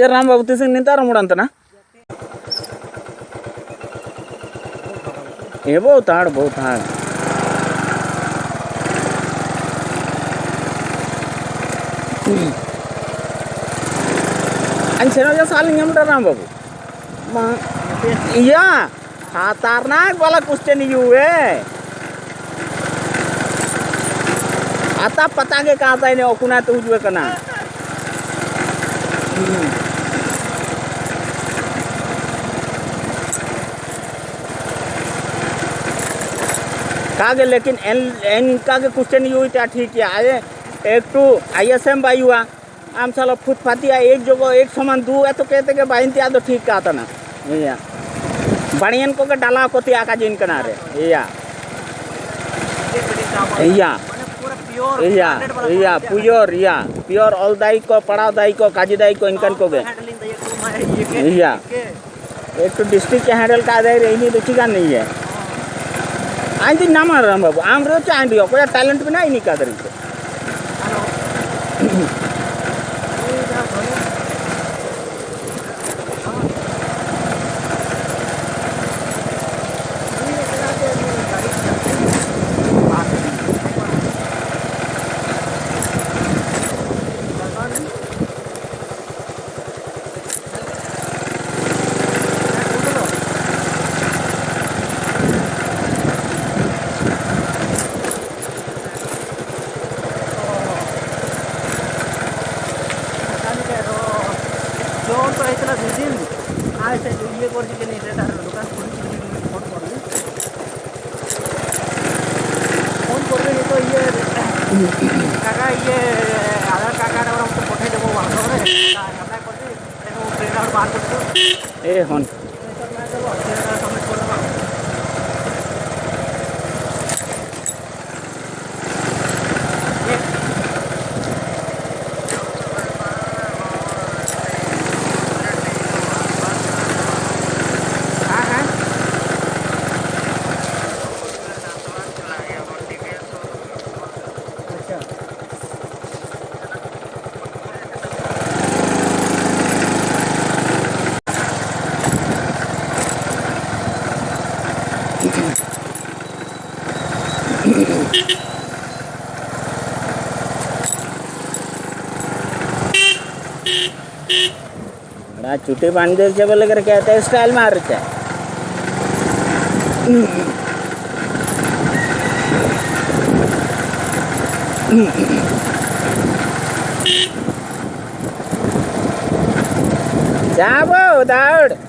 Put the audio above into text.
रामबाबू तिसे निंतार मुड़ंत ना ये बहुत हाड़ अंचेनो जो साल नहीं Hamta Rambabu iya khatarnak bala question yuwe ata pata ke kata ini okuna tu juwe kana कागे लेकिन एन का के क्वेश्चन यू क्या ठीक है आए एक टू आईएसएम बाई हुआ आम साला फुटपातिया एक जगह एक समान दू है तो कहते के बाइन तिया तो ठीक का था ना या बढ़ियन को के डाला को तिया का जिन कना रे या प्योर ऑल दाई को पड़ाव दाई को काजी दाई को इनकन को गे या एक तो डिस्ट्रिक्ट के हैंडल का दे रे इनी तो ठीक नहीं है आज दिन नाम राम बाबू आम रो चांद दियो कोई टैलेंट भी नहीं का दरी को काका ये आधार कार्ड और हमको पठे देबो व्हाट्सएप रे अप्लाई कर दे एनो ट्रेन और बाहर कर दो ए हन बड़ा चुटी बांध दे जब लेकर कहते हैं स्टाइल मारते हैं जाबो दौड़